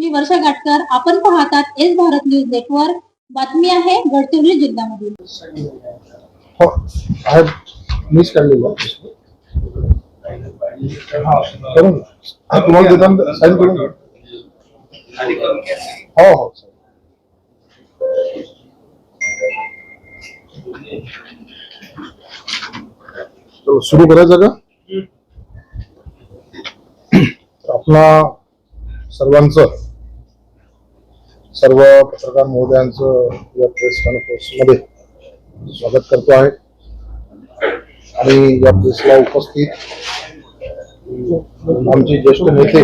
मी वर्षा गाटकर. आपण पाहतात S Bharat news network. बातमी आहे गडचिरोली जिल्ह्यामधील. हो आहे मिस काढलेला करून तुम्हाला देताना साईन करून हो हो चलो सुरू करायचं का? आपला सर्वांचं सर्व पत्रकार महोदयांचं या प्रेस कॉन्फरन्समध्ये स्वागत करतो आहे आणि या प्रेसला उपस्थित आमचे ज्येष्ठ नेते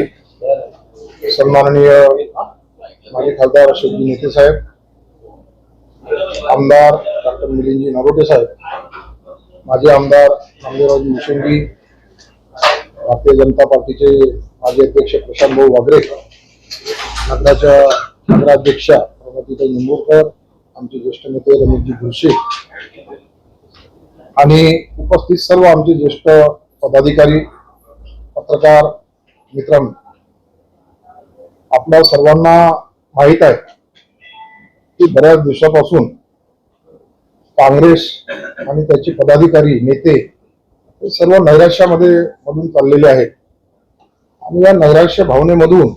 सन्माननीय माजी खासदार अशोकजी नेते साहेब, आमदार डॉक्टर मिलिंदजी नरोटे साहेब, माजी आमदार नामदेवरावजी मुशेंडी, भारतीय जनता पार्टीचे माजी अध्यक्ष प्रशांत भाऊ वागरे, नगराध्यक्षा प्रभातीताई निंबूरकर, आमचे ज्येष्ठ नेते रमेशजी भुरशे आणि उपस्थित सर्व आमचे ज्येष्ठ पदाधिकारी, पत्रकार मित्रांनो, आपल्या सर्वांना माहीत आहे की बऱ्याच दिवसापासून काँग्रेस आणि त्याचे पदाधिकारी नेते हे सर्व नैराश्यामध्ये मधून चाललेले आहेत आणि या नैराश्य भावनेमधून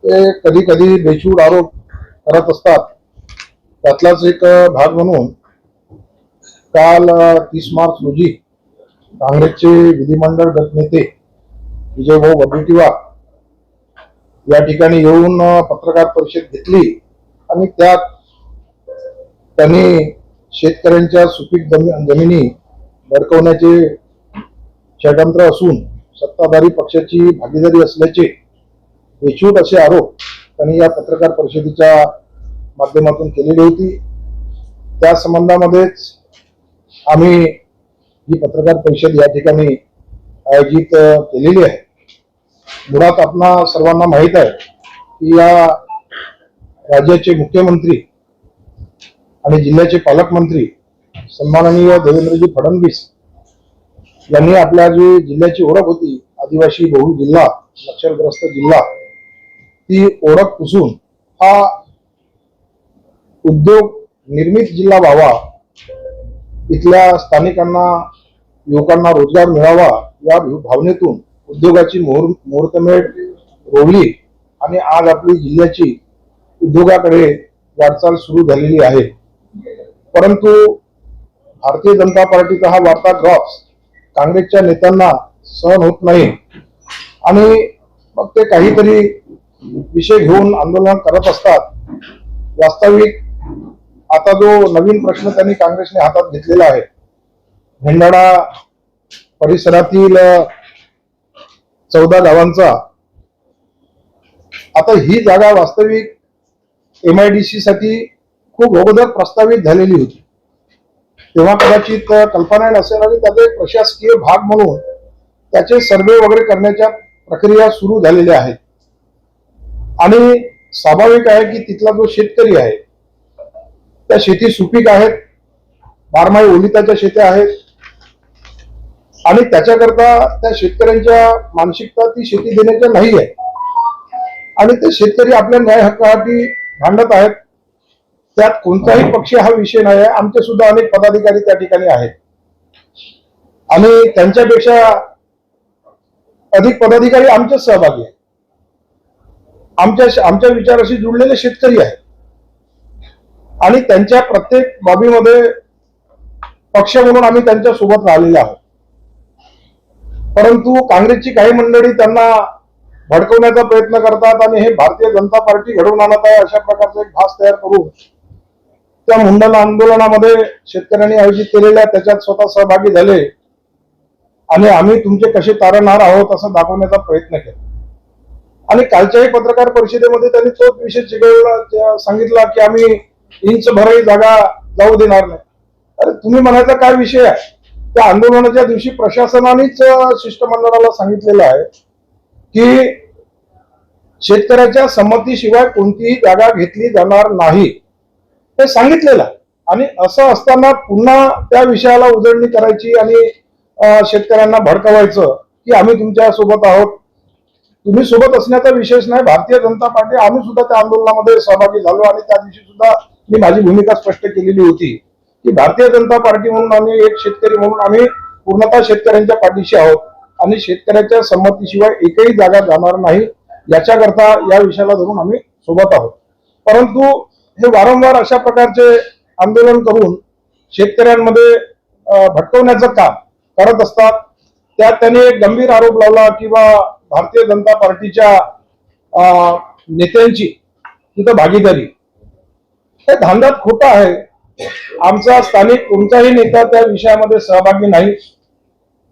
ते कधी कधी बेछूट आरोप करत असतात. त्यातलाच एक भाग म्हणून काल 30 मार्च रोजी काँग्रेसचे विधिमंडळ गटनेते विजयभाऊ वडेट्टीवार या ठिकाणी येऊन पत्रकार परिषद घेतली आणि त्यात त्यांनी शेतकऱ्यांच्या सुपीक जमिनी भडकवण्याचे षडयंत्र असून सत्ताधारी पक्षाची भागीदारी असल्याचे बेछूट असे आरोप त्यांनी या पत्रकार परिषदेच्या माध्यमातून केलेली होती. त्या संबंधामध्येच आम्ही ही पत्रकार परिषद या ठिकाणी आयोजित केलेली आहे. मुळात आपणा सर्वांना माहीत आहे की या राज्याचे मुख्यमंत्री आणि जिल्ह्याचे पालकमंत्री सन्माननीय देवेंद्रजी फडणवीस यांनी आपल्या जी जिल्ह्याची ओळख होती आदिवासी बहुल जिल्हा, नक्षलग्रस्त जिल्हा, ती ओळख पुसून हा उद्योग निर्मित जिल्हा व्हावा, इथल्या स्थानिकांना युवकांना रोजगार मिळावा या भावनेतून उद्योगाची मुहूर्तमेढ रोवली आणि आज आपली जिल्ह्याची उद्योगाकडे वाटचाल सुरू झालेली आहे. परंतु भारतीय जनता पार्टीचा हा वाढता ड्रॉप्स काँग्रेसच्या नेत्यांना सहन होत नाही आणि मग ते काहीतरी विषय घेऊन आंदोलन करत असतात. वास्तविक आता जो नवीन प्रश्न त्यांनी काँग्रेसने हातात घेतलेला आहे, भेंडाळा परिसरातील 14 गावांचा, आता ही जागा वास्तविक MIDC साठी खूप अगोदर प्रस्तावित झालेली होती. तेव्हा कदाचित कल्पना नसेल आणि त्याचा एक प्रशासकीय भाग म्हणून त्याचे सर्वे वगैरे करण्याच्या प्रक्रिया सुरू झालेल्या आहेत आणि स्वाभाविक आहे की तिथला जो शेतकरी आहे त्या शेती सुपीक आहेत, बारमाही ओलिताच्या शेत्या आहेत आणि त्याच्याकरता त्या शेतकऱ्यांच्या मानसिकता ती शेती देण्याच्या नाही आहे आणि ते शेतकरी आपल्या न्याय हक्कासाठी भांडत आहेत. त्यात कोणताही पक्ष हा विषय नाही आहे. आमचे सुद्धा अनेक पदाधिकारी त्या ठिकाणी आहेत आणि त्यांच्यापेक्षा अधिक पदाधिकारी आमचे सहभागी आहेत. आमच्या विचाराशी जुळलेले शेतकरी आहेत आणि त्यांच्या प्रत्येक बाबीमध्ये पक्ष म्हणून आम्ही त्यांच्या सोबत राहिलेलो आहोत. परंतु काँग्रेसची काही मंडळी त्यांना भडकवण्याचा प्रयत्न करतात आणि हे भारतीय जनता पार्टी घडवून आणत आहे अशा प्रकारचा एक भास तयार करून त्या मुंडन आंदोलनामध्ये शेतकऱ्यांनी आयोजित केलेल्या त्याच्यात स्वतः सहभागी झाले आणि आम्ही तुमचे कसे तारणहार आहोत असं दाखवण्याचा प्रयत्न केला. आणि कालच्याही पत्रकार परिषदेमध्ये त्यांनी तोच विषय सांगितला की आम्ही इंच भरही जागा जाऊ देणार नाही. अरे तुम्ही म्हणायचा काय विषय आहे? त्या आंदोलनाच्या दिवशी प्रशासनानेच शिष्टमंडळाला सांगितलेलं आहे की शेतकऱ्याच्या संमतीशिवाय कोणतीही जागा घेतली जाणार नाही, हे सांगितलेलं आहे. आणि असं असताना पुन्हा त्या विषयाला उजळणी करायची आणि शेतकऱ्यांना भडकवायचं की आम्ही तुमच्या सोबत आहोत, तुम्ही सोबत असण्याचा विशेष नाही. भारतीय जनता पार्टी आम्ही सुद्धा त्या आंदोलनामध्ये सहभागी झालो आणि त्या दिवशी सुद्धा मी माझी भूमिका स्पष्ट केलेली होती की भारतीय जनता पार्टी म्हणून आम्ही एक शेतकरी म्हणून आम्ही पूर्णतः शेतकऱ्यांच्या पाठीशी आहोत आणि शेतकऱ्याच्या संमतीशिवाय एकही जागा जाणार नाही याच्याकरता या विषयाला धरून आम्ही सोबत आहोत. परंतु हे वारंवार अशा प्रकारचे आंदोलन करून शेतकऱ्यांमध्ये भटकवण्याचं काम करत असतात. त्यात त्यांनी एक गंभीर आरोप लावला की भारतीय जनता पार्टीच्या नेत्यांची तिथं भागीदारी. हे धांदत खोटं आहे. आमचा स्थानिक कोणताही नेता त्या विषयामध्ये सहभागी नाही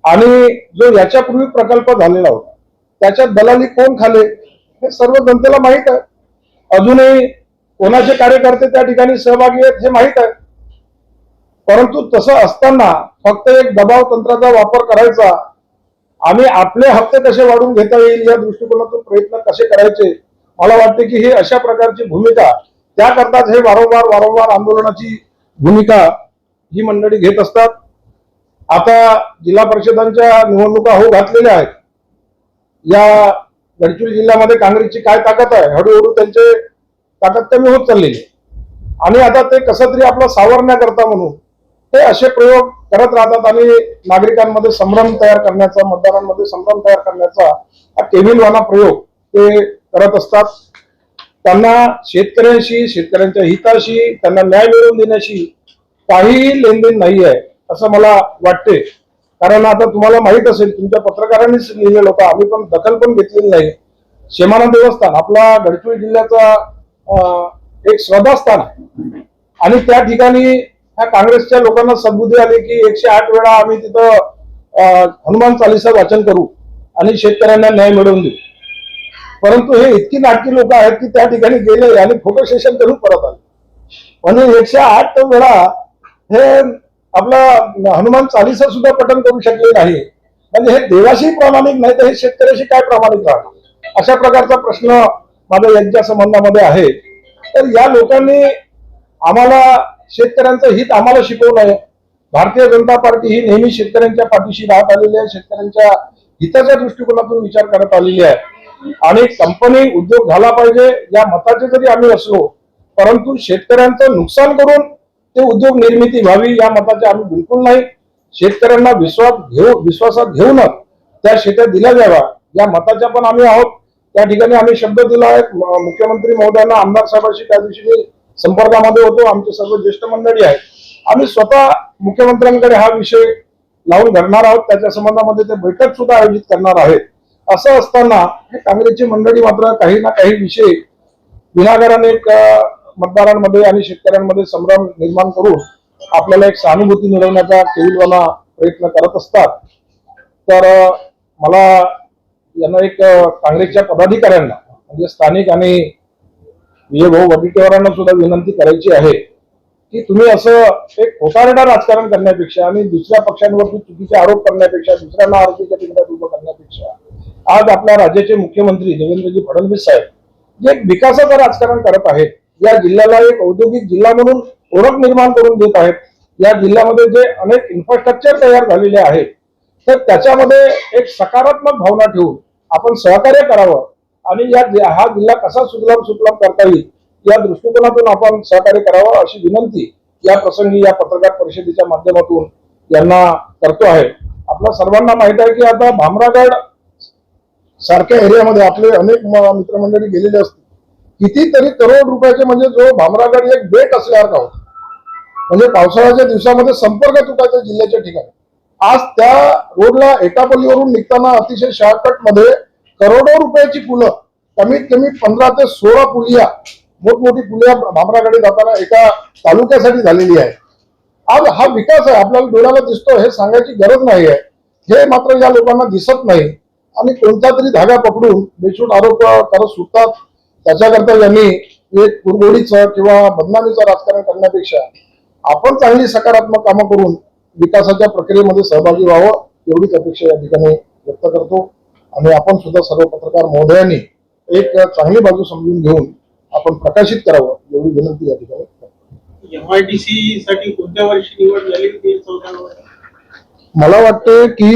आणि जो याच्यापूर्वी प्रकल्प झालेला होता त्याच्यात दलाली कोण खाले हे सर्व जनतेला माहित आहे. अजूनही कोणाचे कार्यकर्ते त्या ठिकाणी सहभागी आहेत हे माहित आहे. परंतु तसं असताना फक्त एक दबाव तंत्राचा वापर करायचा आणि आपले हप्ते कसे वाढून घेता येईल या दृष्टिकोनातून प्रयत्न कसे करायचे, मला वाटते की ही अशा प्रकारची भूमिका त्याकरताच हे वारंवार आंदोलनाची भूमिका ही मंडळी घेत असतात. आता जिल्हा परिषदांच्या निवडणुका होऊ घातलेल्या आहेत. या गडचिरोली जिल्ह्यामध्ये काँग्रेसची काय ताकद आहे, हळूहळू त्यांची ताकद कमी होत चाललेली आणि आता ते कसं तरी आपला सावरण्याकरता म्हणून ते असे प्रयोग करत राहतात आणि नागरिकांमध्ये संभ्रम तयार करण्याचा, मतदारांमध्ये संभ्रम तयार करण्याचा हा टेबिलवाना प्रयोग ते करत असतात. त्यांना शेतकऱ्यांशी, शेतकऱ्यांच्या हिताशी, त्यांना न्याय मिळवून देण्याशी काहीही लेनदेन नाही आहे असं मला वाटते. कारण आता तुम्हाला माहित असेल, तुमच्या पत्रकारांनीच लिहिलेलं होतं, आम्ही पण दखल पण घेतलेली नाही. शेमाना देवस्थान आपला गडचिरोली जिल्ह्याचा एक श्रद्धास्थान आहे आणि त्या ठिकाणी ह्या काँग्रेसच्या लोकांना सद्बुद्धी आली की 108 वेळा आम्ही तिथं हनुमान चालीसा वाचन करू आणि शेतकऱ्यांना न्याय मिळवून देऊ. परंतु हे इतकी नाटकी लोक आहेत की त्या ठिकाणी गेले आणि फोटो सेशन करून परत आले. म्हणजे 108 वेळा हे आपला हनुमान चालीसा सुद्धा पठण करू शकले नाही. म्हणजे हे देवाशी प्रामाणिक नाही तर हे शेतकऱ्याशी काय प्रामाणिक राहणार, अशा प्रकारचा प्रश्न माझा यांच्या संबंधामध्ये आहे. तर या लोकांनी आम्हाला शेतकऱ्यांचं हित आम्हाला शिकवलं आहे. भारतीय जनता पार्टी ही नेहमी शेतकऱ्यांच्या पाठीशी राहत आलेली आहे, शेतकऱ्यांच्या हिताच्या दृष्टिकोनातून विचार करत आलेली आहे आणि कंपनी उद्योग झाला पाहिजे या मताचे जरी आम्ही असलो, परंतु शेतकऱ्यांचं नुकसान करून ते उद्योग निर्मिती व्हावी या मताचे आम्ही बिलकुल नाही. शेतकऱ्यांना विश्वासात घेऊनच त्या शेत्या दिल्या जाव्या या मताच्या पण आम्ही आहोत. त्या ठिकाणी आम्ही शब्द दिला आहे मुख्यमंत्री महोदयांना, आमदार साहेबांशी त्या दिवशी संपर्कामध्ये होतो. आमचे सर्व ज्येष्ठ मंडळी आहेत. आम्ही स्वतः मुख्यमंत्र्यांकडे हा विषय लावून धरणार आहोत. त्याच्या संबंधामध्ये ते बैठक सुद्धा आयोजित करणार आहेत. असं असताना हे काँग्रेसची मंडळी मात्र काही ना काही विषय विनाकारण एक मतदारांमध्ये आणि शेतकऱ्यांमध्ये संभ्रम निर्माण करून आपल्याला एक सहानुभूती मिळवण्याचा केविलवाना प्रयत्न करत असतात. तर मला यांना एक काँग्रेसच्या पदाधिकाऱ्यांना म्हणजे स्थानिक आणि विजय भाऊ वडेट्टीवारांना सुद्धा विनंती करायची आहे की तुम्ही असं एक खोटारडा राजकारण करण्यापेक्षा आणि दुसऱ्या पक्षांवरती चुकीचे आरोप करण्यापेक्षा, दुसऱ्यांना आरोपीच्या पिंडात उभं करण्यापेक्षा आज आपल्या राज्याचे मुख्यमंत्री देवेंद्रजी फडणवीस साहेब जे एक विकासाचं राजकारण करत आहेत, या जिल्ह्याला एक औद्योगिक जिल्हा म्हणून ओळख निर्माण करून देत आहेत. या जिल्ह्यामध्ये जे अनेक इन्फ्रास्ट्रक्चर तयार झालेले आहेत तर त्याच्यामध्ये एक सकारात्मक भावना ठेवून आपण सहकार्य करावं आणि हा जिल्हा कसा सुजलाम करता येईल या दृष्टिकोनातून आपण सहकार्य करावं अशी विनंती या प्रसंगी या पत्रकार परिषदेच्या माध्यमातून यांना करतो आहे. आपल्या सर्वांना माहित आहे की आता भामरागड सारख्या एरियामध्ये आपले अनेक मित्रमंडळी गेलेले असतील. कितीतरी करोड रुपयाचे म्हणजे जो भामरागड एक बेट असल्यासारखा होता. म्हणजे पावसाळ्याच्या दिवसामध्ये संपर्क तुटायचा जिल्ह्याच्या ठिकाणी. आज त्या रोडला एटापल्लीवरून निघताना अतिशय शॉर्टकट मध्ये करोडो रुपयाची पुलं, कमीत कमी 15 ते 16 पुलिया, मोठमोठी पुलिया भामरागडे जाताना एका तालुक्यासाठी झालेली आहे. आज हा विकास आहे, आपल्याला डोळ्याला दिसतो, हे सांगायची गरज नाही आहे. हे मात्र या लोकांना दिसत नाही आणि कोणता तरी धागा पकडून बेछूट आरोप करत सुटतात. त्याच्याकरता यांनी एक कुरघोडीचं किंवा बदनामीचं राजकारण करण्यापेक्षा आपण चांगली सकारात्मक कामं करून विकासाच्या प्रक्रियेमध्ये सहभागी व्हावं एवढीच अपेक्षा या ठिकाणी व्यक्त करतो. आणि आपण सुद्धा सर्व पत्रकार महोदयांनी एक चांगली बाजू समजून घेऊन आपण प्रकाशित करावं एवढी विनंती या ठिकाणी करतो. MIDC साठी कोणत्या वर्षी निवड झाली? मला वाटतं की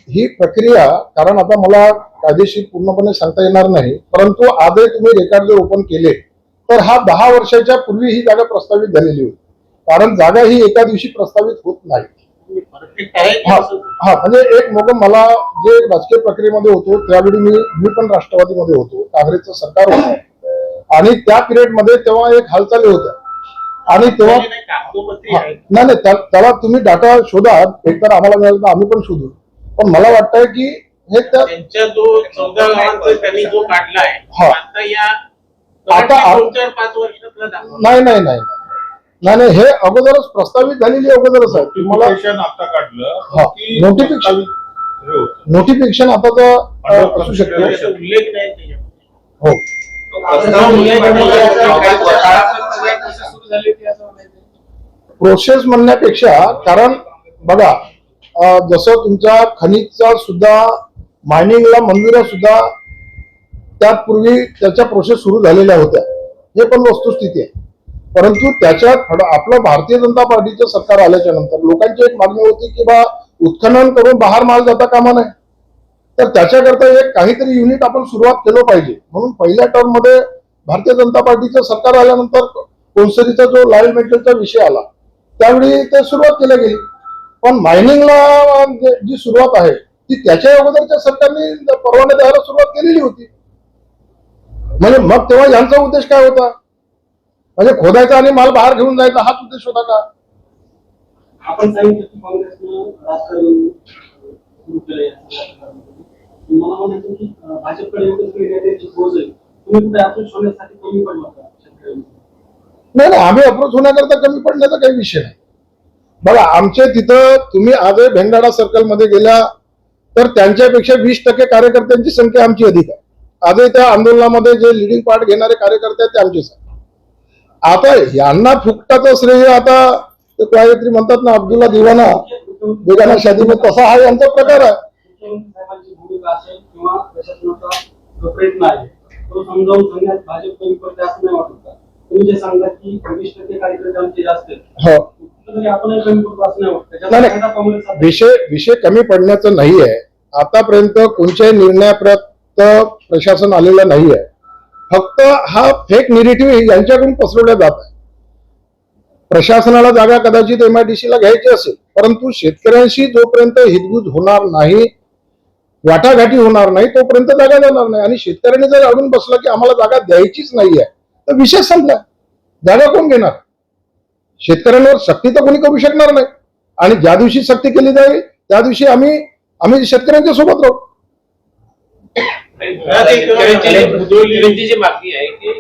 ही प्रक्रिया, कारण आता मला कायदेशीर पूर्णपणे सांगता येणार नाही, परंतु आजही तुम्ही रेकॉर्ड जर ओपन केले तर हा 10 वर्षाच्या पूर्वी ही जागा प्रस्तावित झालेली होती. कारण जागा ही एका दिवशी प्रस्तावित होत नाही. परफेक्ट आहे की हा असं? हा म्हणजे एक मग मला जे राजकीय प्रक्रियेमध्ये होतो त्यावेळी मी पण राष्ट्रवादीमध्ये होतो, काँग्रेसचं सरकार होतं आणि त्या पिरियड मध्ये तेव्हा एक हालचाली होत्या आणि तेव्हा म्हणजे नाही, कागदोपत्री आहे. नाही त्याला तुम्ही डाटा शोधा, एकतर आम्हाला मिळालं तर आम्ही पण शोधू. पण मला वाटतंय की हे त्या त्यांच्या जो 14 गावांचा त्यांनी जो काढला हा. आहे आता या आता 2-4-5 वर्षातला दाखवा. नाही नाही नाही नाही नाही हे अगोदरच प्रस्तावित झालेली अगोदरच आहे. तुम्हाला नोटिफिकेशन आता काढलं हा, की नोटिफिकेशन हे होतं. नोटिफिकेशन आता तर असू शकते. त्याचा उल्लेख नाही त्याच्यामध्ये. हो प्रोसेस म्हणण्यापेक्षा, कारण बघा जसं तुमच्या खनिजचा सुद्धा मायनिंगला मंजुऱ्या सुद्धा त्यापूर्वी त्याच्या प्रोसेस सुरू झालेल्या होत्या, हे पण वस्तुस्थिती आहे. परंतु त्याच्यात आपलं भारतीय जनता पार्टीचं सरकार आल्याच्या नंतर लोकांची एक मागणी होती की बा उत्खनन करून बाहेर माल जाता कामा नये, तर त्याच्याकरता एक काहीतरी युनिट आपण सुरुवात केलं पाहिजे. म्हणून पहिल्या टर्म मध्ये भारतीय जनता पार्टीचं सरकार आल्यानंतर कोळसरीचा जो लाईल मेटलचा विषय आला त्यावेळी ते सुरुवात केली गेली. पण मायनिंगला जी सुरुवात आहे ती त्याच्या अगोदरच्या सरकारने परवाने द्यायला सुरुवात केलेली होती. म्हणजे मग तेव्हा यांचा उद्देश काय होता? म्हणजे खोदायचा आणि माल बाहेर घेऊन जायचा हाच उद्देश होता का? आपण सांगितलं की काँग्रेसनं राजकारण सुरू केलंय. मला म्हणायचं की भाजपकडे एकच नेत्याची पोच आहे, तुम्ही कुठे अप्रोच होण्यासाठी कमी पडला का शेतकऱ्यांना? नाही आम्ही अप्रोच होण्याकरता कमी पडण्याचा काही विषय नाही. बघा आमच्या तिथं तुम्ही आजही भेंडाळा सर्कल मध्ये गेल्या तर त्यांच्यापेक्षा 20% कार्यकर्त्यांची संख्या आमची अधिक आहे. आजही त्या आंदोलनामध्ये जे लिडिंग पार्ट घेणारे कार्यकर्ते आहेत ते आमचेच आहेत. आता यांना फुकटाचं श्रेय आता ते काहीतरी म्हणतात ना अब्दुल्ला दिवाना बेगाना शादी में, तसा हा यांचा प्रकार आहे. मुख्यमंत्री साहेबांची भूमिका असेल किंवा प्रशासनाचा जो प्रयत्न आहे तो समजावून सांगण्यात भाजप कमी पडते असं नाही वाटत का? तुम्ही जे सांगता की 20% कार्यकर्ते आमचे जास्त आहेत, हो कुठेतरी आपणही कमी पडतो असं नाही वाटत? नाही, त्याचा फायदा काँग्रेसचा विषय कमी पडण्याचं नाही आहे. आतापर्यंत कोणत्याही निर्णयापर्यंत प्रशासन आलेलं नाही आहे. फक्त हा फेक निगेटिव्ह यांच्याकडून पसरवल्या जात आहे. प्रशासनाला जागा कदाचित MIDC ला घ्यायची असेल, परंतु शेतकऱ्यांशी जोपर्यंत हितगुज होणार नाही, वाटाघाटी होणार नाही तोपर्यंत जागा जाणार नाही. आणि शेतकऱ्यांनी जर अडून बसलं की आम्हाला जागा द्यायचीच नाही आहे तर विषय संपला. जागा कोण घेणार? शेतकऱ्यांवर सक्ती तर कोणी करू शकणार नाही. आणि ज्या दिवशी सक्ती केली जाईल त्या दिवशी आम्ही शेतकऱ्यांच्या सोबत राहू. शेतकऱ्यांची जी मागणी आहे की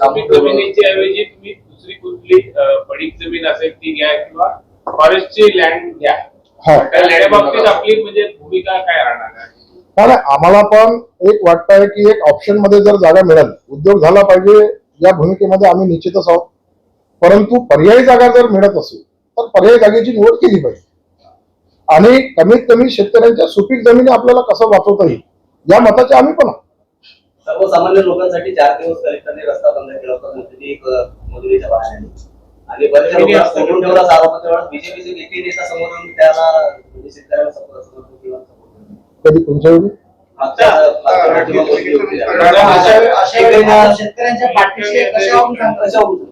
कमी जमिनीची ऐवजी तुम्ही दुसरी कुठली पडीक जमीन असेल ती घ्या किंवा फॉरेस्टची लँड घ्या. हा त्या बाबतीत आपली म्हणजे भूमिका काय राहणार आहे? कारण आम्हाला पण एक वाटतंय की एक ऑप्शन मध्ये जर जागा मिळाली, उद्योग झाला पाहिजे या भूमिकेमध्ये आम्ही निश्चितच आहोत. परंतु पर्यायी जागा जर मिळत असेल तर पर्यायी जागेची निवड केली पाहिजे. आणि कमीत कमी शेतकऱ्यांच्या सुपीक जमिनी आपल्याला कसं वाचवता येईल या मताचे आम्ही पण आहोत. सर्वसामान्य लोकांसाठी 4 दिवस कलेक्टरने रस्ता बंद केला होता, म्हणजे एक मजुरीच्या बहाण्याने. आणि बऱ्याचशा लोकांना समोरून ठेवला आरोप तेवढा बीजेपीचे एक नेता समोरून त्याला म्हणजे शेतकऱ्यांना समोर किंवा कधी तुमच्या वेळी शेतकऱ्यांच्या पाठीशी कशावरून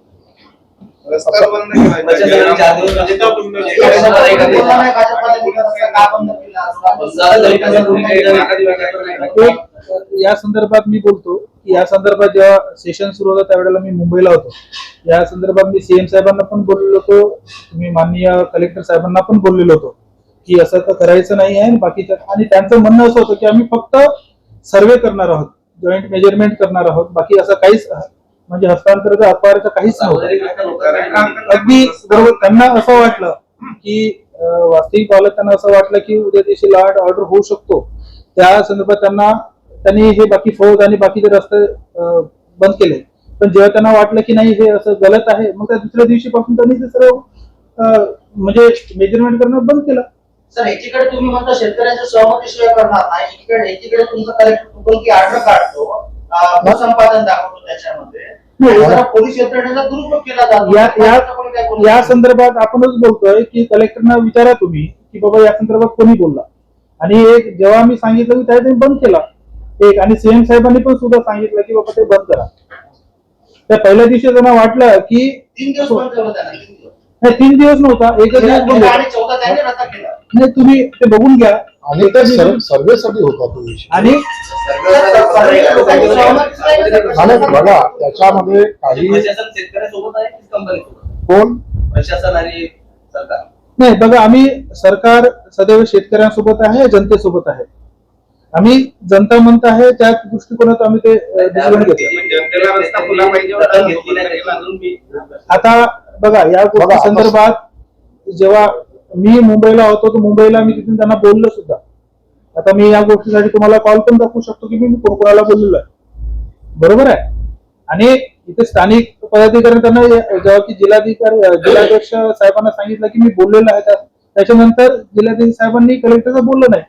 या संदर्भात मी बोलतो की या संदर्भात जेव्हा सेशन सुरू होतं त्यावेळेला मी मुंबईला होतो. या संदर्भात मी CM साहेबांना पण बोललेलो होतो, मी माननीय कलेक्टर साहेबांना पण बोललेलो होतो की असं तर करायचं नाही आहे. बाकीच्या आणि त्यांचं म्हणणं असं होतं की आम्ही फक्त सर्वे करणार आहोत, जॉईंट मेजरमेंट करणार आहोत, बाकी असं काहीच म्हणजे हस्तांतरण अखबाराचं काहीच नव्हतं. अगदी बरोबर. त्यांना असं वाटलं की वास्तविक पाहलं त्यांना असं वाटलं की उद्या दिवशी लॉ अँड ऑर्डर होऊ शकतो. त्या संदर्भात त्यांनी हे बाकी फौज आणि बाकीचे रस्ते बंद केले. पण जेव्हा त्यांना वाटलं की नाही हे असं गलत आहे, मग त्या दुसऱ्या दिवशीपासून त्यांनी ते सर्व म्हणजे मेजरमेंट करणं बंद केलं. सर एकीकडे तुम्ही म्हणता शेतकऱ्यांच्या सहमतीशिवाय करणार नाही, एकीकडे तुमचा कलेक्टर की ऑर्डर काढतो, भूसंपादन दाखवतो त्याच्यामध्ये पोलीस यंत्रणेचा दुरुपयोग केला जातो. या संदर्भात आपणच बोलतोय की कलेक्टरना विचारा तुम्ही की बाबा या संदर्भात कोणी बोलला. आणि एक जेव्हा मी सांगितलं की त्या त्यांनी बंद केला. एक आणि सीएम साहेबांनी पण सुद्धा सांगितलं की बाबा ते बंद करा. त्या पहिल्या दिवशी त्यांना वाटलं की 3 दिवस बंद ठेवलं त्यांना, 3 दिवस. नाही 3 दिवस नव्हता, एकच दिवस बंद होता. आणि 14 त्यांनी रद्द केला. नाही तुम्ही ते बघून घ्या. आणि ते सर्वेसाठी होता तो विषय. आणि आणि बघा त्याच्यामध्ये काही प्रशासन शेतकऱ्यासोबत आहे की कंपनीसोबत? कोण प्रशासन आणि सरकार. नाही बघा, आम्ही सरकार सदैव शेतकऱ्यांसोबत आहे, जनतेसोबत आहे. आम्ही जनता म्हणत आहे त्या दृष्टिकोनात आम्ही ते डिसिजन घेतलं. जनतेला रस्ता खुला पाहिजे दखल घेतली नाही त्याची अजून मी आता बघा या गोष्टी बघा, संदर्भात जेव्हा मी मुंबईला होतो तर मुंबईला मी तिथून त्यांना बोललो सुद्धा. आता मी या गोष्टीसाठी तुम्हाला कॉल पण दाखवू शकतो की मी कोणाला बोललेलो आहे, बरोबर आहे. आणि इथे स्थानिक पदाधिकारी त्यांना जेव्हा की जिल्हाध्यक्ष साहेबांना सांगितलं की मी बोललेलो आहे, त्याच्यानंतर जिल्हाध्यक्ष साहेबांनी कलेक्टरला बोललं नाही.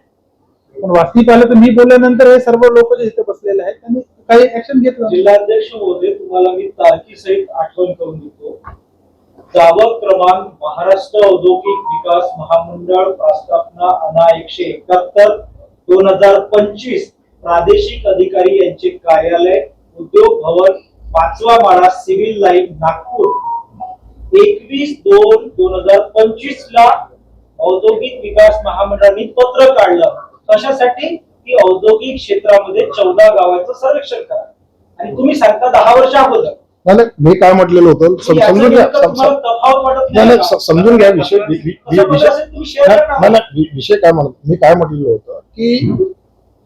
पण वास्तविक पाहिलं तर मी बोलल्यानंतर हे सर्व लोक जे इथे बसलेले आहेत त्यांनी काही ऍक्शन घेतलं. जिल्हाध्यक्ष महोदय, तुम्हाला मी तारखेसहित आठवण करून देतो. दावा क्रमांक महाराष्ट्र औद्योगिक विकास महामंडळ प्रस्थापना अना 171 2025 प्रादेशिक अधिकारी यांचे कार्यालय, उद्योग भवन, 5वा माळा, सिव्हिल लाईन, नागपूर. 21/2/2025 ला औद्योगिक विकास महामंडळाने पत्र काढलं. कशासाठी? की औद्योगिक क्षेत्रामध्ये 14 गावांचं सर्वेक्षण करा. आणि तुम्ही सांगता 10 वर्ष अगोदर. नाही, मी काय म्हटलेलं होतं समजून घ्या. तुम्हाला तफावत वाटत नाही, नाही नाही, समजून घ्या विषय तुम्ही शेअर करा. नाही, विषय काय म्हणत मी काय म्हटलेलं होतं की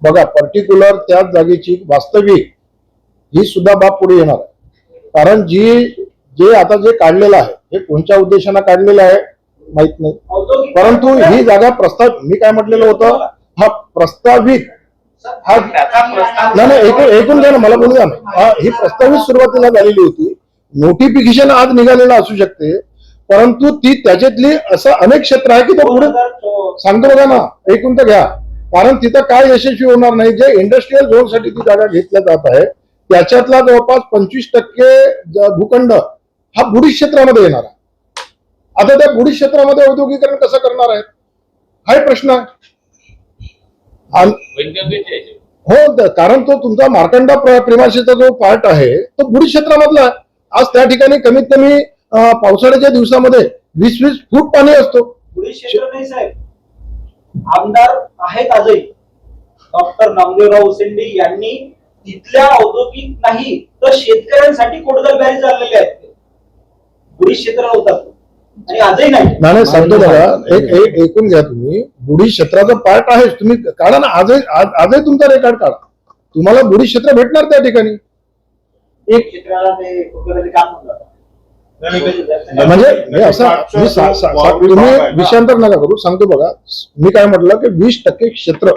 बघा पर्टिक्युलर त्याच जागेची वास्तविक ही सुद्धा बाब पुढे येणार आहे. कारण जे आता जे काढलेलं आहे हे कोणत्या उद्देशाने काढलेलं आहे माहित नाही, औद्योगिक परंतु ही जागा मी काय म्हटलेलं होतं हा प्रस्तावित हा नाही ऐकून घ्या ना, मला बोलू द्या ना. ही प्रस्तावित सुरुवातीला झालेली होती. नोटिफिकेशन आज निघालेलं असू शकते, परंतु ती त्याच्यातली असं अनेक क्षेत्र आहे की तो पुढे सांगतो बघा ना, ऐकून तर घ्या. कारण तिथं काय यशस्वी होणार नाही. जे इंडस्ट्रीयल झोन साठी ती जागा घेतल्या जात आहे त्याच्यातला जवळपास 25% भूखंड हा बुडी क्षेत्रामध्ये येणार आहे. आता त्या बुडी क्षेत्रामध्ये औद्योगिकरण कसं करणार आहेत हा प्रश्न आहे. हो, कारण तो तुमचा मार्कंडा प्रेमाशीचा जो पार्ट आहे तो बुडी क्षेत्रामधला आहे. आज त्या ठिकाणी कमीत कमी पावसाळ्याच्या दिवसामध्ये 20-20 फूट पाणी असतो. पुढे क्षेत्र नाही साहेब. आमदार आहेत आजही डॉक्टर नामदेवराव उसेंडी यांनी तिथल्या औद्योगिक नाही तर शेतकऱ्यांसाठी कोडगल बॅरी चाललेले आहेत. पुढे क्षेत्र नव्हतं आणि आजही नाही. सांगतो बघा, ऐकून घ्या तुम्ही. बुडी क्षेत्राचा पार्ट आहे, तुम्ही काढा ना. आजही तुमचा रेकॉर्ड काढा, तुम्हाला बुडी क्षेत्र भेटणार त्या ठिकाणी. एक क्षेत्राला ते काम होतं. म्हणजे असं तुम्ही विषयांतर नका करू. सांगतो बघा, मी काय म्हटलं की 20% क्षेत्र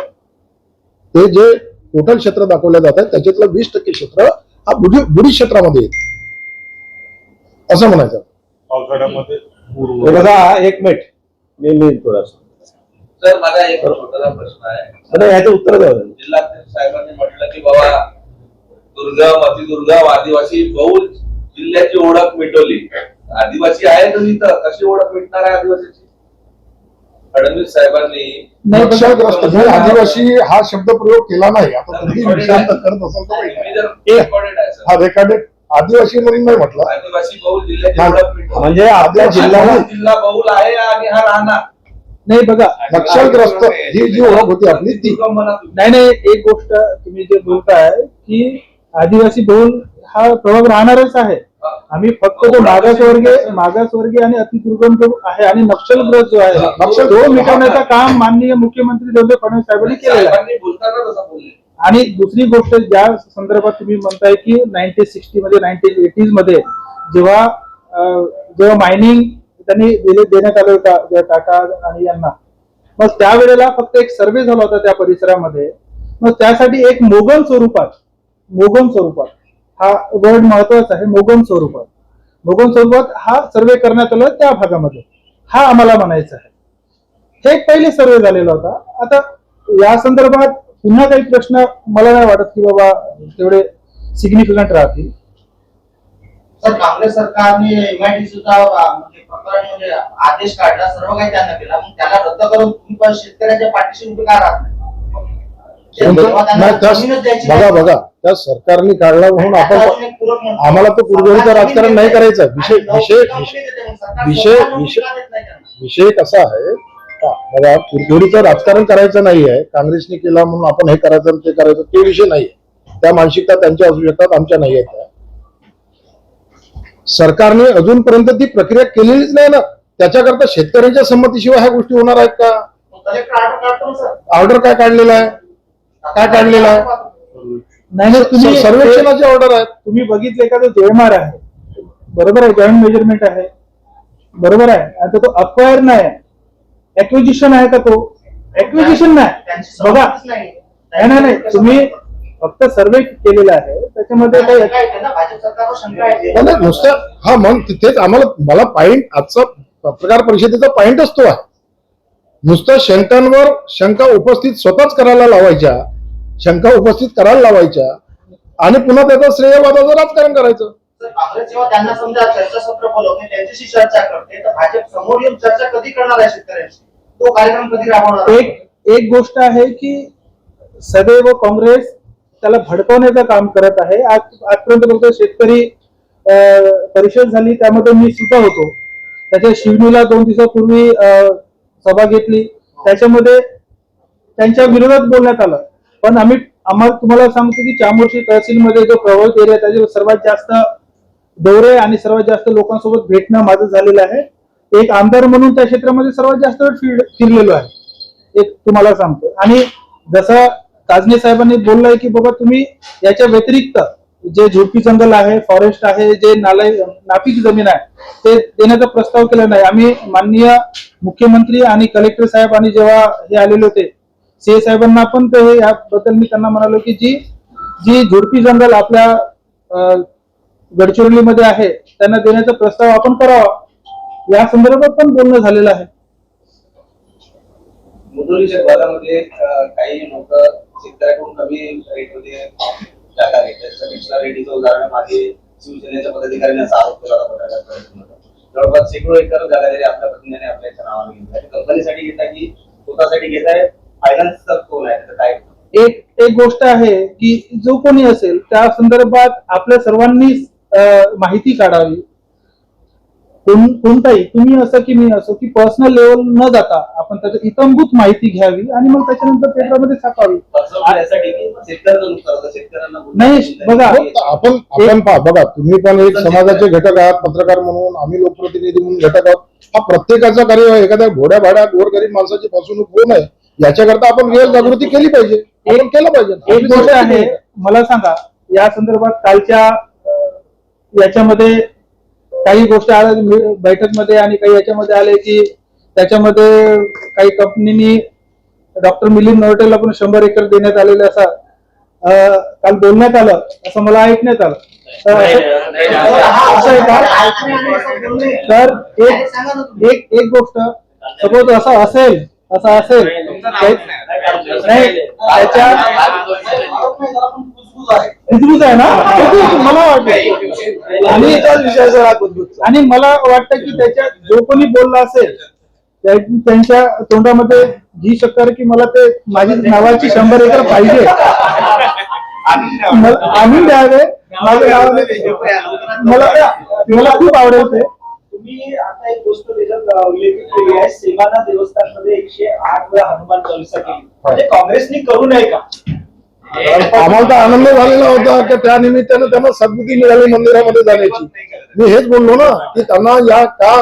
ते जे टोटल क्षेत्र दाखवलं जात आहे त्याच्यातलं 20% क्षेत्र हा बुडी क्षेत्रामध्ये येत असं म्हणायचं. पावसाळ्यामध्ये बघा एक मिनिट मी थोडासा सर माझा एक छोटासा प्रश्न आहे. याचं उत्तर द्यावं. जिल्हाध्यक्ष साहेबांनी म्हटलं की बाबा दुर्गम अतिदुर्गम आदिवासी बहुल जिल्ह्याची ओळख मिटवली. आदिवासी आहे तर इथं कशी ओळख मिटणार आहे आदिवासीची? फडणवीस साहेबांनी नक्षलग्रस्त म्हणजे आदिवासी हा शब्द प्रयोग केला नाही. आता तुम्ही विषयांतर करत असाल तर हा रेकॉर्डेड आदिवासी म्हणून नाही म्हटलं. आदिवासी बहुल जिल्ह्याची ओळख मिटवली म्हणजे आपल्या जिल्ह्याला जिल्हा बहुल आहे आणि हा राहणार नाही बघा, नक्षलग्रस्त ही जी ओळख होती आपली ती. नाही एक गोष्ट तुम्ही जे बोलताय की आदिवासी बहुल हा प्रभाग राहणारच आहे. आम्ही फक्त जो मागासवर्गीय आणि अतिदुर्गम जो आहे आणि नक्षलग्रस्त जो आहे तो मिटवण्याचं काम माननीय मुख्यमंत्री देवेंद्र फडणवीस साहेबांनी केलेलं आहे. बोलताना तसं बोलले. आणि दुसरी गोष्ट ज्या संदर्भात तुम्ही म्हणताय की 1960 मध्ये 1980s मध्ये जेव्हा मायनिंग त्यांनी देण्यात आलं होतं टाटा आणि यांना, मग त्यावेळेला फक्त एक सर्वे झाला होता त्या परिसरामध्ये. मग त्यासाठी एक मोगम स्वरूपात हा वर्ड महत्वाचा आहे. मोगम स्वरूपात हा सर्वे करण्यात आला त्या भागामध्ये, हा आम्हाला म्हणायचा आहे. हे एक पहिले सर्वे झालेला होता. आता या संदर्भात पुन्हा काही प्रश्न मला नाही वाटत की बाबा तेवढे सिग्निफिकंट राहतील. सर काँग्रेस सरकारने एमआयडीसीचा म्हणजे प्रकरण म्हणजे आदेश काढला, सर्व काही त्यांना केला, मग त्याला रद्द करून तुम्ही पण शेतकऱ्याच्या पाठीशी उभे का राहत नाही? तेव्हा त्यांना नाही, जमीनच द्यायची बघा नाही. बघा त्या सरकारने काढला म्हणून आपण अजून एक पूरक म्हणतो. आम्हाला तो कुरघोडीचं राजकारण नाही करायचं. विषय आणि विषय नोकरी कंपनी देते मग सरकार विषय स्वतः नोकरी विषय का देत नाही त्यांना? विषय कसा आहे बघा, कुरघोडीचं राजकारण करायचं नाही आहे. काँग्रेसने केला म्हणून आपण हे करायचं आणि ते करायचं ते विषय नाही. त्या मानसिकता त्यांच्या असू शकतात, आमच्या नाही आहेत. सरकारने अजूनपर्यंत ती प्रक्रिया केलेलीच नाही ना. त्याच्याकरता शेतकऱ्यांच्या संमतीशिवाय ह्या गोष्टी होणार आहेत का? मग कलेक्टर ऑर्डर काढतो ना सर. ऑर्डर काय काढलेला आहे? काय काढलेलं आहे? नाही नाही, तुम्ही सर्वेक्षणाची ऑर्डर आहे. तुम्ही बघितले का? तो जेएमआर आहे, बरोबर आहे, जॉईंट मेजरमेंट आहे, बरोबर आहे. आता तो अक्वायर नाही, ऍक्विजिशन आहे का? तो ऍक्विजिशन नाही. त्यांची बघा, सहमतीच नाही. नाही नाही, तुम्ही फक्त सर्वे केलेला आहे, त्याच्यामध्ये काही शंका येते ना, भाजप सरकारवर शंका येते. नाही, नाही, नुसतं हा मग तिथेच मला पॉइंट आजचा पत्रकार परिषदेचा पॉइंटच तो आहे. नुसतं शंकांवर शंका उपस्थित स्वतःच करायला लावायच्या, शंका उपस्थित करायला लावायच्या आणि पुन्हा त्याचा श्रेयवादाचं राजकारण करायचं. तर काँग्रेस जेव्हा त्यांना समजा चर्चासत्र बोलवते, त्यांच्याशी चर्चा करते, तर भाजप समोर येऊन चर्चा कधी करणार आहे शेतकऱ्यांशी? तो कार्यक्रम कधी राबवणार आहे? एक गोष्ट आहे की सदैव काँग्रेस त्याला भडकवण्याचं काम करत आहे. आजपर्यंत बघतो शेतकरी परिषद झाली, त्यामध्ये मी सुद्धा होतो. त्याच्या शिवणीला 2 दिवसापूर्वी सभा घेतली, त्याच्यामध्ये त्यांच्या विरोधात बोलण्यात आलं. पण आम्हाला तुम्हाला सांगतो की चामोर्शी तहसीलमध्ये जो प्रभावित एरिया, त्याचे सर्वात जास्त दौरे आणि सर्वात जास्त लोकांसोबत भेटणं माझं झालेलं आहे. एक आमदार म्हणून त्या क्षेत्रामध्ये सर्वात जास्त वेळ फिरलेलो आहे, एक तुम्हाला सांगतो. आणि जसं ताजने साहेबांनी बोललंय की बाबा तुम्ही याच्या व्यतिरिक्त जे झुडपी जंगल आहे, फॉरेस्ट आहे, जे नापीक जमीन आहे, ते देण्याचा प्रस्ताव केला नाही. आम्ही माननीय मुख्यमंत्री आणि कलेक्टर साहेब आणि जेव्हा हे आलेले होते सीए साहेबांना पण ते याबद्दल मी त्यांना म्हणालो की जी झुडपी जंगल आपल्या गडचिरोलीमध्ये आहे त्यांना देण्याचा प्रस्ताव आपण करावा, या संदर्भात पण बोलणं झालेलं आहे. मुदोलीच्या भागामध्ये काही लोक शेतकऱ्याकडून कमी रेटमध्ये जागा घेतात. त्यापेक्षा रेडीचं उदाहरण मागे शिवसेनेच्या पदाधिकाऱ्यांनी असा आरोप केला होता. जवळपास शेकडो एकर जागा जरी आपल्या पत्नीने आपल्या नावाने घेतल्या, कंपनीसाठी घेता की स्वतःसाठी घेताय? फायनान्स कोण आहे, काय? एक गोष्ट आहे की जो कोणी असेल त्या संदर्भात आपल्या सर्वांनी माहिती काढावी. कोणताही, तुम्ही असं की मी असो, की पर्सनल लेवल न जाता आपण त्याची इतंभूत माहिती घ्यावी आणि मग त्याच्यानंतर पेपरामध्ये छापावी. नाही बघा, आपण बघा, तुम्ही पण एक समाजाचे घटक आहात, पत्रकार म्हणून, आम्ही लोकप्रतिनिधी म्हणून घटक आहोत. हा प्रत्येकाचा कार्य आहे. एखाद्या घोड्या भाड्या गोरगरीब माणसाची फसवणूक होऊ नये याच्याकरता आपण रिअल जागृती केली पाहिजे, आपण केलं पाहिजे. एक गोष्ट आहे, मला सांगा या संदर्भात कालच्या याच्यामध्ये काही गोष्टी आल्या बैठकमध्ये आणि काही याच्यामध्ये आले की त्याच्यामध्ये काही कंपनीनी डॉक्टर मिलिंद नोरटेला पण 100 एकर देण्यात आलेले असा काल बोलण्यात आलं, असं मला ऐकण्यात आलं. असं आहे का? तर एक गोष्ट सपोज असं असेल नाही, त्याच्या कुजबूज आहे ना, मला वाटतं. आणि मला वाटतं की त्याच्या जो कोणी बोलला असेल त्यांच्या तोंडामध्ये घी शक्कर की मला ते माझी नावाची 100 एकर पाहिजे, आणून द्यावे माझ्या नावाने, मला खूप आवडेल ते. तुम्ही आता एक गोष्ट त्याच्यात उल्लेख केली आहे, सेवाना देवस्थानमध्ये 108 वेळा हनुमान चालीसा केली, म्हणजे काँग्रेसनी करू नये का? आम्हाला तर आनंद झालेला होता की त्या निमित्तानं त्यांना सद्बुद्धी मिळाली मंदिरामध्ये जाण्याची. मी हेच बोललो ना की त्यांना या का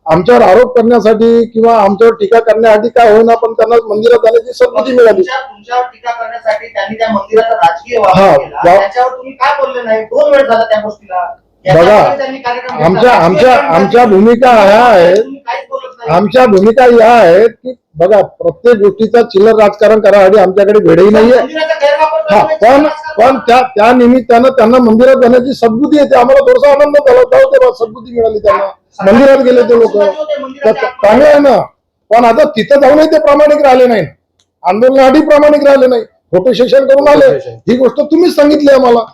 आमच्यावर आरोप करण्यासाठी किंवा आमच्यावर टीका करण्यासाठी काय होईना, पण त्यांना मंदिरात जाण्याची सद्बुद्धी मिळाली. तुमच्यावर टीका करण्यासाठी त्यांनी त्या मंदिराचा राजकीय वापर केला, त्याच्यावर तुम्ही काय बोलले नाही? 2 वेळ झाला त्या गोष्टीला. बघा, आमच्या भूमिका ह्या आहेत, आमच्या भूमिका या आहेत की बघा प्रत्येक गोष्टीचा चिल्लर राजकारण करासाठी आमच्याकडे वेळही नाहीये. हा, पण त्या निमित्तानं त्यांना मंदिरात जाण्याची सद्बुद्धी येते. आम्हाला थोडासा आनंद झाला होता, तेव्हा सद्बुद्धी मिळाली त्यांना, मंदिरात गेले ते लोक, चांगलं आहे ना. पण आता तिथं जाऊनही ते प्रामाणिक राहिले नाही, आंदोलनासाठी प्रामाणिक राहिले नाही, फोटो सेशन करून आले. ही गोष्ट तुम्हीच सांगितली आम्हाला.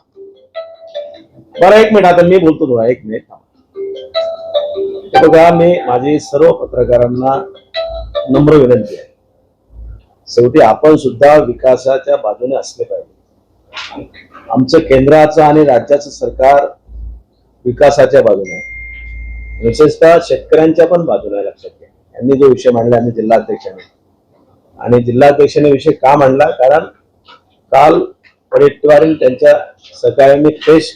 बरं, 1 मिनिट, आता मी बोलतो थोडा, 1 मिनिट. बघा, मी माझी सर्व पत्रकारांना नम्र विनंती आहे, शेवटी आपण सुद्धा विकासाच्या बाजूने असले पाहिजे. आमचं केंद्राचं आणि राज्याचं सरकार विकासाच्या बाजूने आहे, विशेषतः शेतकऱ्यांच्या पण बाजूने आहे. लक्षात घ्या, यांनी जो विषय मांडला आणि जिल्हाध्यक्षांनी, आणि जिल्हाध्यक्षांनी विषय का मांडला, कारण काल वडेट्टीवार त्यांच्या सहकार्याने प्रेस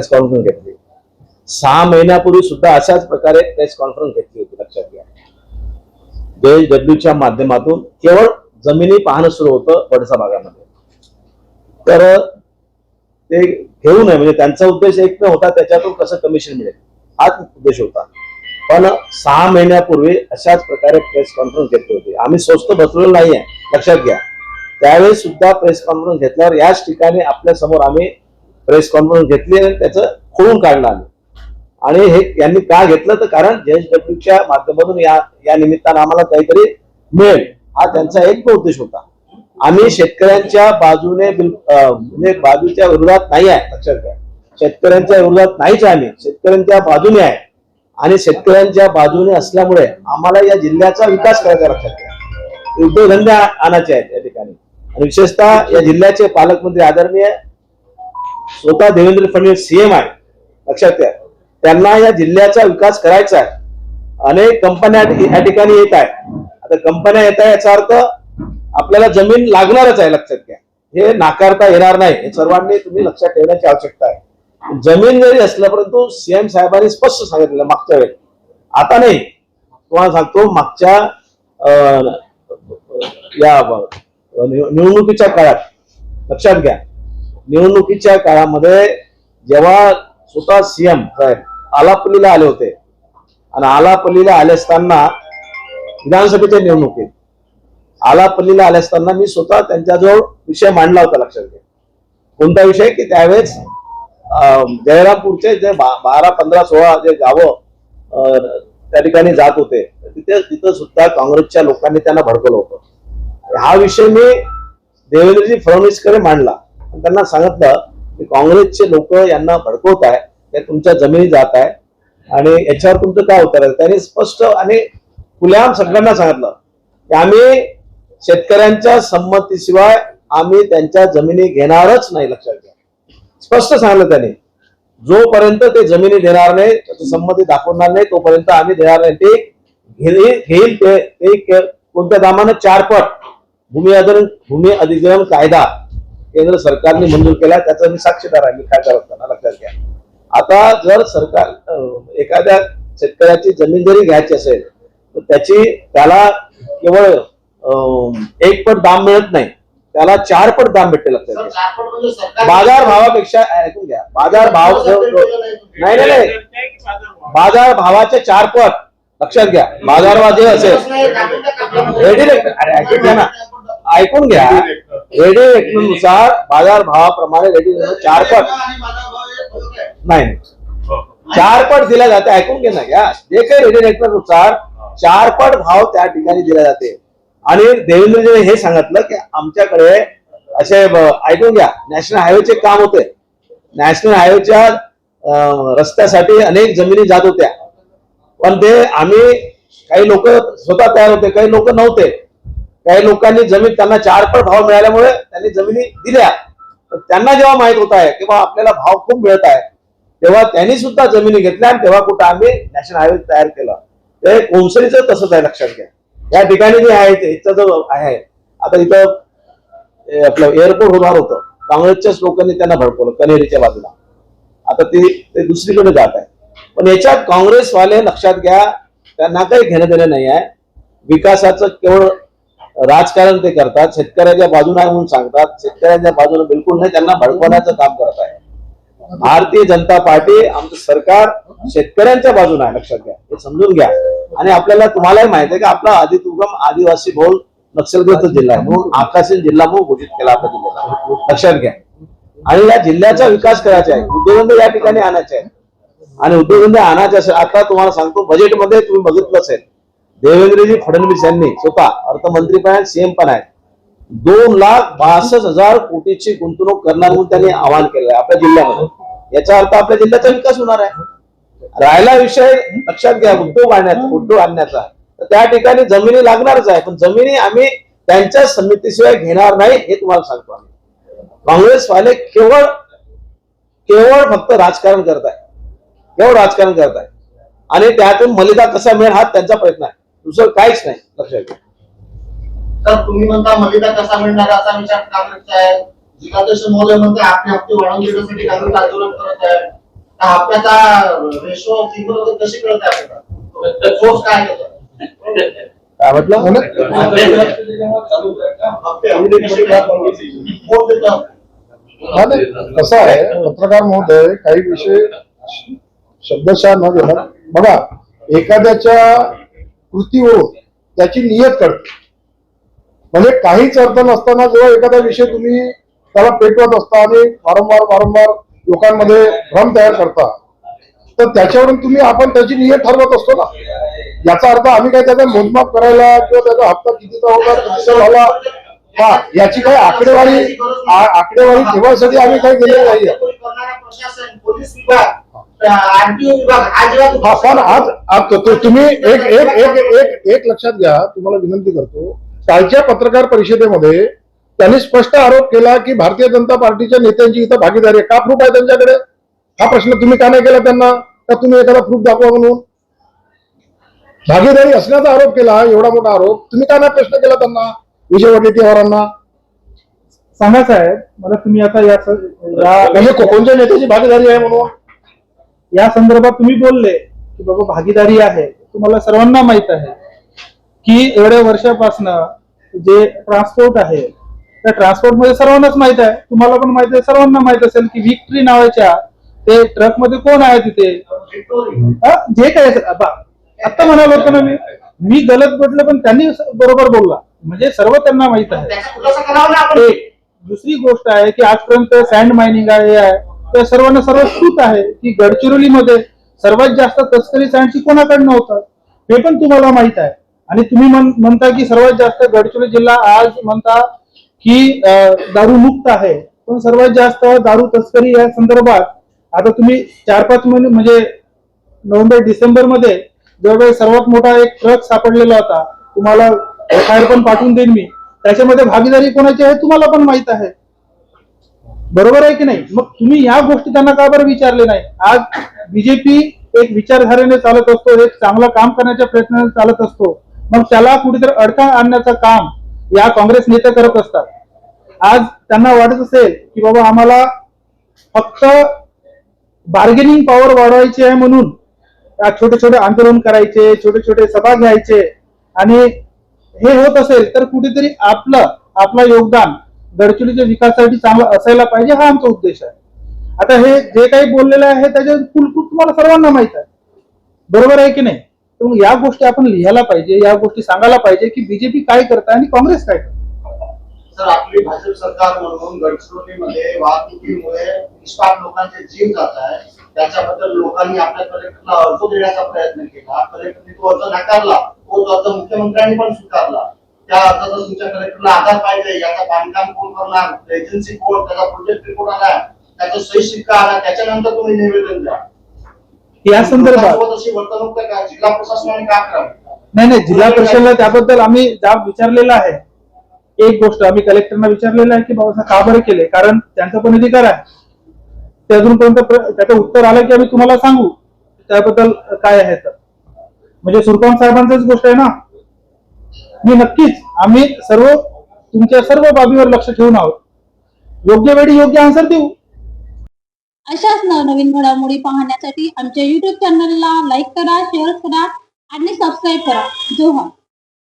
कॉन्फरन्स घेतली. 6 महिन्यापूर्वी सुद्धा अशाच प्रकारे प्रेस कॉन्फरन्स घेतली होती. लक्षात घ्या, JSWच्या माध्यमातून केवळ जमिनी पाहणं सुरू होतं वडसा भागामध्ये. तर ते घेऊ नये, म्हणजे त्यांचा उद्देश एक न होता त्याच्यातून कसं कमिशन मिळेल हाच उद्देश होता. पण 6 महिन्यापूर्वी अशाच प्रकारे प्रेस कॉन्फरन्स घेतली होती. आम्ही स्वस्त बसलेलो नाहीये, लक्षात घ्या. त्यावेळेस सुद्धा प्रेस कॉन्फरन्स घेतल्यावर याच ठिकाणी आपल्या समोर आम्ही प्रेस कॉन्फरन्स घेतली आणि त्याचं खोडून काढलं आम्ही. आणि हे यांनी का घेतलं, तर कारण JSWच्या माध्यमातून या निमित्तानं आम्हाला काहीतरी मिळेल हा त्यांचा एक उद्देश होता. आम्ही शेतकऱ्यांच्या बाजूने म्हणजे बाजूच्या विरोधात नाही आहे. लक्षात घ्या, शेतकऱ्यांच्या विरोधात नाहीच आहे, आम्ही शेतकऱ्यांच्या बाजूने आहे. आणि शेतकऱ्यांच्या बाजूने असल्यामुळे आम्हाला या जिल्ह्याचा विकास करायचा. लक्षात घ्या, उद्योगधंदे आणायचे आहेत या ठिकाणी. आणि विशेषतः या जिल्ह्याचे पालकमंत्री आदरणीय स्वतः देवेंद्र फडणवीस CM आहे. लक्षात घ्या, त्यांना या जिल्ह्याचा विकास करायचा आहे. अनेक कंपन्या या ठिकाणी येत आहे. आता कंपन्या येत आहे याचा अर्थ आपल्याला जमीन लागणारच आहे. लक्षात घ्या, हे नाकारता येणार नाही. हे सर्वांनी तुम्ही लक्षात ठेवण्याची आवश्यकता आहे. जमीन जरी असलं, परंतु CM साहेबांनी स्पष्ट सांगितलेलं मागच्या वेळी, आता नाही, तुम्हाला सांगतो मागच्या या निवडणुकीच्या काळात, लक्षात घ्या, निवडणुकीच्या काळामध्ये जेव्हा स्वतः CM साहेब आलापल्लीला आले होते, आणि आलापल्लीला आले असताना विधानसभेच्या निवडणुकीत आलापल्लीला आले असताना मी स्वतः त्यांच्याजवळ विषय मांडला होता. लक्षात घ्या, कोणता विषय, की त्यावेळेस जयरामपूरचे जे 12, 15, 16 जे गावं त्या ठिकाणी जात होते, तिथं सुद्धा काँग्रेसच्या लोकांनी त्यांना भडकवलं होतं. हा विषय मी देवेंद्रजी फडणवीसकडे मांडला आणि त्यांना सांगितलं की काँग्रेसचे लोक यांना भडकवत आहे, ते तुमच्या जमिनी जात आहे आणि याच्यावर तुमचं काय उत्तर आहे. त्यांनी स्पष्ट आणि खुलेआम सगळ्यांना सांगितलं की आम्ही शेतकऱ्यांच्या संमतीशिवाय आम्ही त्यांच्या जमिनी घेणारच नाही. लक्षात घ्या, स्पष्ट सांगितलं त्यांनी, जोपर्यंत ते जमिनी देणार नाही, त्याची संमती दाखवणार नाही, तोपर्यंत आम्ही देणार नाही. ते घेईल ते कोणत्या दामानं 4 पट भूमी अधिग्रहण कायदा केंद्र सरकारने मंजूर केला, त्याचा मी साक्षीदार आहे. मी खासदार असताना. लक्षात घ्या, आता जर सरकार एखाद्या शेतकऱ्याची जमीन जरी घ्यायची असेल तर त्याला केवळ 1 पट दाम मिळत नाही, त्याला 4 पट दाम भेटते. लक्षात घ्या, बाजार भावापेक्षा, ऐकून घ्या, बाजार भाव नाही, बाजार भावाचे 4 पट. लक्षात घ्या, बाजारभाव जे असेल ऐकून घ्या, रेडी रेटनुसार बाजार भावाप्रमाणे रेडी 4 पट नाही, 4 पट दिला जाते. ऐकून घे ना, घ्या, जे काही रेडी रेटनुसार 4 पट भाव त्या ठिकाणी दिला जाते. आणि देवेंद्रजीने हे सांगितलं की आमच्याकडे असे, ऐकून घ्या, नॅशनल हायवेचे काम होते. नॅशनल हायवेच्या रस्त्यासाठी अनेक जमिनी जात होत्या, पण ते आम्ही काही लोक स्वतः तयार होते, काही लोक नव्हते. काही लोकांनी जमीन त्यांना 4 पट भाव मिळाल्यामुळे त्यांनी जमिनी दिल्या. त्यांना जेव्हा माहित होत आहे की बा आपल्याला भाव खूप मिळत आहे, तेव्हा त्यांनी सुद्धा जमिनी घेतल्या आणि तेव्हा कुठं आम्ही नॅशनल हायवे तयार केला. ते कोणसरीचं तसंच आहे. लक्षात घ्या, या ठिकाणी जे आहे इथं जो आहे, आता इथं आपलं एअरपोर्ट होणार होतं, काँग्रेसच्याच लोकांनी त्यांना भडकवलं कन्हेरीच्या बाजूला. आता ते दुसरीकडे जात आहे. पण याच्यात काँग्रेसवाले, लक्षात घ्या, त्यांना काही घेणं देणं नाही आहे. विकासाचं केवळ राजकारण ते करतात, शेतकऱ्याच्या बाजूने म्हणून सांगतात, शेतकऱ्यांच्या बाजूने बिलकुल नाही, त्यांना भडकवण्याचं काम करत आहे. भारतीय जनता पार्टी, आमचं सरकार शेतकऱ्यांच्या बाजूने आहे. लक्षात घ्या, हे समजून घ्या. आणि आपल्याला तुम्हालाही माहिती आहे की आपला आदिउगम आदिवासी बहुल नक्षलग्रस्त जिल्हा आहे, म्हणून आकाशीन जिल्हा म्हणून घोषित केला आपल्या जिल्ह्याला. लक्षात घ्या, आणि या जिल्ह्याचा विकास करायचा आहे, उद्योगधंदे या ठिकाणी आणायचे आहे. आणि उद्योगधंदे आणायचे असेल, आता तुम्हाला सांगतो, बजेटमध्ये तुम्ही बघितलं असेल, देवेंद्रजी फडणवीस यांनी स्वतः अर्थमंत्री पण आहेत, CM पण आहेत, 2,62,000 कोटीची गुंतवणूक करणार म्हणून त्यांनी आवाहन केलं आहे आपल्या जिल्ह्यामध्ये. याचा अर्थ आपल्या जिल्ह्याचा विकास होणार आहे. राहिला विषय, लक्षात घ्या, उद्योग आणण्याचा, तर त्या ठिकाणी जमिनी लागणारच आहे. पण जमिनी आम्ही त्यांच्या संमतीशिवाय घेणार नाही हे तुम्हाला सांगतो आम्ही. काँग्रेसवाले केवळ फक्त राजकारण करत आहे, केवळ राजकारण करत आहे आणि त्यातून मलिदा कसा मिळेल हा त्यांचा प्रयत्न आहे, दुसरं काहीच नाही. लक्षात घ्या. तर तुम्ही म्हणता मलिदा कसा मिळणार असा विचार काँग्रेसचा आहे. जिल्हाध्यक्ष महोदय म्हणते आपले हप्ते वाढवून देण्यासाठी काँग्रेस आंदोलन करत आहे. त्या हप्त्याचा रेशो कशी कळत आहे आपल्याला? सोर्स काय त्याचा? काय म्हटलं? कसं आहे पत्रकार महोदय, काही विषय शब्दशः न घेणार. बघा, एखाद्याच्या कृतीवरून त्याची नियत कळते. म्हणजे काहीच अर्थ नसताना जेव्हा एखादा विषय तुम्ही त्याला पेटवत असता आणि वारंवार लोकांमध्ये भ्रम तयार करता, तर त्याच्यावरून आपण त्याची नियत ठरवत असतो ना. याचा अर्थ आम्ही काय त्याचा मोजमाप करायला किंवा त्याचा हप्ता कितीचा होता कितीचा झाला हा याची काही आकडेवारी ठेवायसाठी आम्ही काही केलेलं नाहीये. प्रशासन, पोलीस विभाग, आरटीओ विभाग हा जेव्हा पण आज तुम्ही एक लक्षात घ्या, तुम्हाला विनंती करतो. कालच्या पत्रकार परिषदेमध्ये त्यांनी स्पष्ट आरोप केला की भारतीय जनता पार्टीच्या नेत्यांची इथं भागीदारी आहे. का प्रूफ आहे त्यांच्याकडे? हा प्रश्न तुम्ही का नाही केला त्यांना? का तुम्ही एखादा प्रूफ दाखवा म्हणून? भागीदारी असण्याचा आरोप केला, एवढा मोठा आरोप, तुम्ही का नाही प्रश्न केला त्यांना, विजय वडेट्टीवारांना? सांगा साहेब मला, तुम्ही आता म्हणजे कोणत्या नेत्याची भागीदारी आहे म्हणून या संदर्भात तुम्ही बोलले की बाबा भागीदारी आहे. तुम्हाला सर्वांना माहित आहे की एवढ्या वर्षापासून जे ट्रान्सपोर्ट आहे त्या ट्रान्सपोर्ट मध्ये सर्वांनाच माहित आहे, तुम्हाला पण माहित आहे, सर्वांना माहित असेल की विक्ट्री नावाच्या ते ट्रक मध्ये कोण आहे तिथे. जे काय आता म्हणालो होतो ना मी गलत म्हटलं पण त्यांनी बरोबर बोलला, म्हणजे सर्व त्यांना माहित आहे. दुसरी गोष्ट आहे की आजपर्यंत सँड मायनिंग आहे तर सर्वांना सर्व श्रुत आहे की गडचिरोलीमध्ये सर्वात जास्त तस्करी सँडची कोणाकडनं होतात हे पण तुम्हाला माहित आहे. आणि तुम्ही म्हणता की सर्वात जास्त गडचिरोली जिल्हा आज म्हणता की दारू मुक्त आहे, पण सर्वात जास्त दारू तस्करी या संदर्भात आता तुम्ही 4-5 महिने म्हणजे नोव्हेंबर डिसेंबर मध्ये जवळजवळ सर्वात मोठा एक ट्रक सापडलेला होता, तुम्हाला FIR पण पाठवून देईन मी, त्याच्यामध्ये भागीदारी कोणाची आहे तुम्हाला पण माहित आहे. बरोबर आहे की नाही? मग तुम्ही या गोष्टी त्यांना का बरं विचारले नाही? आज बीजेपी एक विचारधारेने चालत असतो, एक चांगलं काम करण्याच्या प्रयत्नाने चालत असतो, मग त्याला कुठेतरी अडथळा आणण्याचं काम या काँग्रेस नेते करत असतात. आज त्यांना वाटत असेल की बाबा आम्हाला फक्त बार्गेनिंग पॉवर वाढवायची आहे म्हणून छोटे छोटे आंदोलन करायचे, छोटे छोटे सभा घ्यायचे, आणि हे होत असेल तर कुठेतरी आपलं योगदान गडचिरोलीच्या विकासासाठी चांगलं असायला पाहिजे, हा आमचा उद्देश आहे. आता हे जे काही बोललेलं आहे त्याच्या कुलकूट तुम्हाला सर्वांना माहित आहे, बरोबर आहे की नाही? तर मग या गोष्टी आपण लिहायला पाहिजे, या गोष्टी सांगायला पाहिजे की बीजेपी काय करत आहे आणि काँग्रेस काय करत. सर, आपली भाजप सरकार म्हणून गडचिरोलीमध्ये वाहतुकीमुळे निष्पाप लोकांचे जीव जात आहे, त्याच्याबद्दल लोकांनी आपल्या कलेक्टरला अर्ज देण्याचा प्रयत्न केला. कलेक्टरने तो अर्ज नाकारला, तो अर्ज मुख्यमंत्र्यांनी पण स्वीकारला. त्या अर्जाचा तुमच्या कलेक्टरला आधार पाहिजे, याचा बांधकाम कोण करणार, एजन्सी कोण, त्याचा प्रोजेक्ट रिपोर्ट आला, त्याचा सही शिक्का आला, त्याच्यानंतर तुम्ही निवेदन द्या. या संदर्भात अशी वर्तणूक का जिल्हा प्रशासनाने का करावी? नाही, जिल्हा परिषदेला त्याबद्दल आम्ही जाब विचारलेला आहे. एक गोष्ट आम्ही कलेक्टरना विचारलेलं आहे की बाबा का बरं केले, कारण त्यांचा पण अधिकार आहे. ते अजूनपर्यंत त्याचं उत्तर आलं की आम्ही तुम्हाला सांगू त्याबद्दल काय आहे. तर म्हणजे सुरपाम साहेबांचीच गोष्ट आहे ना. मी नक्कीच आम्ही तुमच्या सर्व बाबीवर लक्ष ठेवून आहोत, योग्य वेळी योग्य आन्सर देऊ. अशाच नवनवीन घडामोडी पाहण्यासाठी आमच्या YouTube चॅनलला लाईक करा, शेअर करा आणि सबस्क्राईब करा. जोहार.